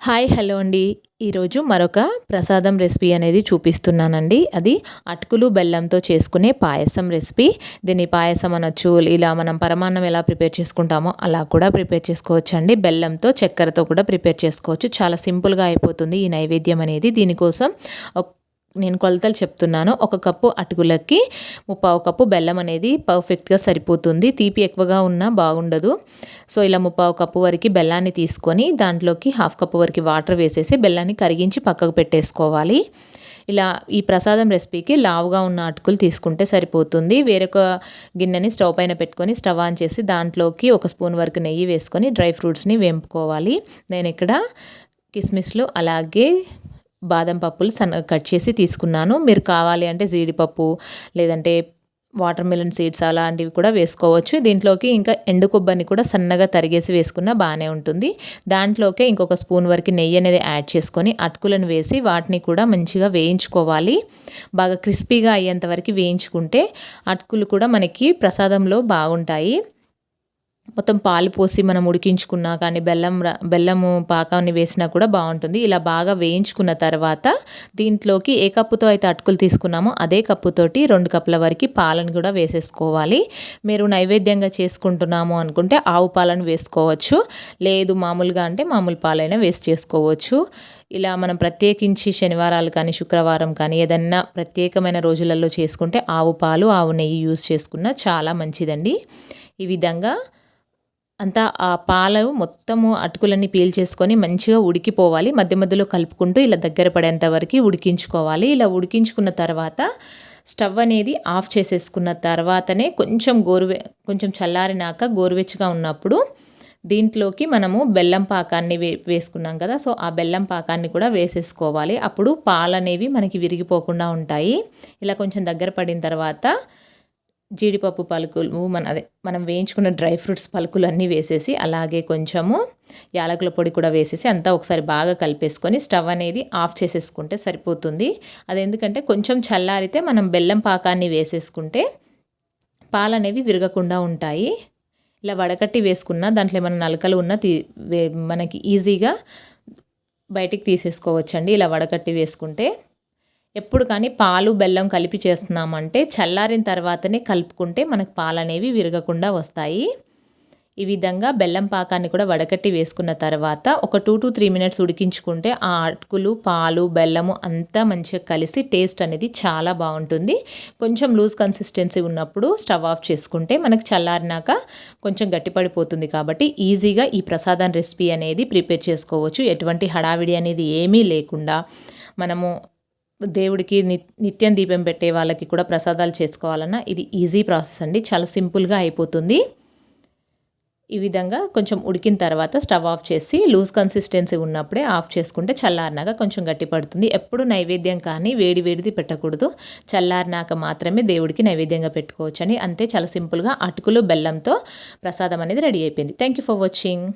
Hi hello అండి. ఈరోజు మరొక ప్రసాదం రెసిపీ అనేది చూపిస్తున్నానండి. అది అటుకులు బెల్లంతో చేసుకునే పాయసం రెసిపీ. దీన్ని పాయసం అనొచ్చు, ఇలా మనం పరమాన్నం ఎలా ప్రిపేర్ చేసుకుంటామో అలా కూడా ప్రిపేర్ చేసుకోవచ్చండి. బెల్లంతో చక్కెరతో కూడా ప్రిపేర్ చేసుకోవచ్చు. చాలా సింపుల్గా అయిపోతుంది ఈ నైవేద్యం అనేది. దీనికోసం నేను కొలతలు చెప్తున్నాను. 1 కప్పు అటుకులకి 3/4 కప్పు బెల్లం అనేది పర్ఫెక్ట్గా సరిపోతుంది. తీపి ఎక్కువగా ఉన్నా బాగుండదు. సో ఇలా 3/4 కప్పు వరకు బెల్లాన్ని తీసుకొని దాంట్లోకి 1/2 కప్పు వరకు వాటర్ వేసేసి బెల్లాన్ని కరిగించి పక్కకు పెట్టేసుకోవాలి. ఇలా ఈ ప్రసాదం రెసిపీకి లావుగా ఉన్న అటుకులు తీసుకుంటే సరిపోతుంది. వేరొక గిన్నెని స్టవ్ పైన పెట్టుకొని స్టవ్ ఆన్ చేసి దాంట్లోకి 1 స్పూన్ వరకు నెయ్యి వేసుకొని డ్రై ఫ్రూట్స్ని వేంపుకోవాలి. నేను ఇక్కడ కిస్మిస్లు అలాగే బాదం పప్పులు సన్నగా కట్ చేసి తీసుకున్నాను. మీరు కావాలి అంటే జీడిపప్పు లేదంటే వాటర్ మిలన్ సీడ్స్ అలాంటివి కూడా వేసుకోవచ్చు. దీంట్లోకి ఇంకా ఎండు కొబ్బరిని కూడా సన్నగా తరిగేసి వేసుకున్నా బాగానే ఉంటుంది. దాంట్లోకే ఇంకొక స్పూన్ వరకు నెయ్యి అనేది యాడ్ చేసుకొని అటుకులను వేసి వాటిని కూడా మంచిగా వేయించుకోవాలి. బాగా క్రిస్పీగా అయ్యేంత వరకు వేయించుకుంటే అటుకులు కూడా మనకి ప్రసాదంలో బాగుంటాయి. మొత్తం పాలు పోసి మనం ఉడికించుకున్నా కానీ బెల్లము పాకాన్ని వేసినా కూడా బాగుంటుంది. ఇలా బాగా వేయించుకున్న తర్వాత దీంట్లోకి ఏ కప్పుతో అయితే అటుకులు తీసుకున్నామో అదే కప్పుతోటి 2 కప్పుల వరకు పాలను కూడా వేసేసుకోవాలి. మీరు నైవేద్యంగా చేసుకుంటున్నాము అనుకుంటే ఆవు పాలను వేసుకోవచ్చు. లేదు మామూలుగా అంటే మామూలు పాలైనా వేస్ట్ చేసుకోవచ్చు. ఇలా మనం ప్రత్యేకించి శనివారాలు కానీ శుక్రవారం కానీ ఏదన్నా ప్రత్యేకమైన రోజులలో చేసుకుంటే ఆవు పాలు ఆవు నెయ్యి యూజ్ చేసుకున్న చాలా మంచిదండి. ఈ విధంగా అంతా ఆ పాలు మొత్తము అటుకులన్నీ పీల్చేసుకొని మంచిగా ఉడికిపోవాలి. మధ్య మధ్యలో కలుపుకుంటూ ఇలా దగ్గర పడేంత వరకు ఉడికించుకోవాలి. ఇలా ఉడికించుకున్న తర్వాత స్టవ్ అనేది ఆఫ్ చేసేసుకున్న తర్వాతనే కొంచెం చల్లారినాక గోరువెచ్చగా ఉన్నప్పుడు దీంట్లోకి మనము బెల్లం పాకాన్ని వేసుకున్నాం కదా. సో ఆ బెల్లం పాకాన్ని కూడా వేసేసుకోవాలి. అప్పుడు పాలు అనేవి మనకి విరిగిపోకుండా ఉంటాయి. ఇలా కొంచెం దగ్గర పడిన తర్వాత జీడిపప్పు పలుకులు మనం వేయించుకున్న డ్రై ఫ్రూట్స్ పలుకులు అన్నీ వేసేసి అలాగే కొంచెము యాలకుల పొడి కూడా వేసేసి అంతా ఒకసారి బాగా కలిపేసుకొని స్టవ్ అనేది ఆఫ్ చేసేసుకుంటే సరిపోతుంది. అది ఎందుకంటే కొంచెం చల్లారితే మనం బెల్లం పాకాన్ని వేసేసుకుంటే పాలు అనేవి విరగకుండా ఉంటాయి. ఇలా వడకట్టి వేసుకున్న దాంట్లో ఏమైనా నలకలు ఉన్నా మనకి ఈజీగా బయటికి తీసేసుకోవచ్చండి. ఇలా వడకట్టి వేసుకుంటే ఎప్పుడు కానీ పాలు బెల్లం కలిపి చేస్తున్నామంటే చల్లారిన తర్వాతనే కలుపుకుంటే మనకు పాలు అనేవి విరగకుండా వస్తాయి. ఈ విధంగా బెల్లం పాకాన్ని కూడా వడకట్టి వేసుకున్న తర్వాత ఒక 2 to 3 మినిట్స్ ఉడికించుకుంటే ఆ అటుకులు పాలు బెల్లము అంతా మంచిగా కలిసి టేస్ట్ అనేది చాలా బాగుంటుంది. కొంచెం లూజ్ కన్సిస్టెన్సీ ఉన్నప్పుడు స్టవ్ ఆఫ్ చేసుకుంటే మనకు చల్లారినాక కొంచెం గట్టిపడిపోతుంది. కాబట్టి ఈజీగా ఈ ప్రసాదం రెసిపీ అనేది ప్రిపేర్ చేసుకోవచ్చు. ఎటువంటి హడావిడి అనేది ఏమీ లేకుండా మనము దేవుడికి నిత్యం దీపం పెట్టే వాళ్ళకి కూడా ప్రసాదాలు చేసుకోవాలన్నా ఇది ఈజీ ప్రాసెస్ అండి. చాలా సింపుల్గా అయిపోతుంది. ఈ విధంగా కొంచెం ఉడికిన తర్వాత స్టవ్ ఆఫ్ చేసి లూజ్ కన్సిస్టెన్సీ ఉన్నప్పుడే ఆఫ్ చేసుకుంటే చల్లారినాక కొంచెం గట్టి పడుతుంది. ఎప్పుడు నైవేద్యం కానీ వేడిది పెట్టకూడదు. చల్లారినాక మాత్రమే దేవుడికి నైవేద్యంగా పెట్టుకోవచ్చు అండి. అంతే, చాలా సింపుల్గా అటుకులు బెల్లంతో ప్రసాదం అనేది రెడీ అయిపోయింది. Thank you for watching.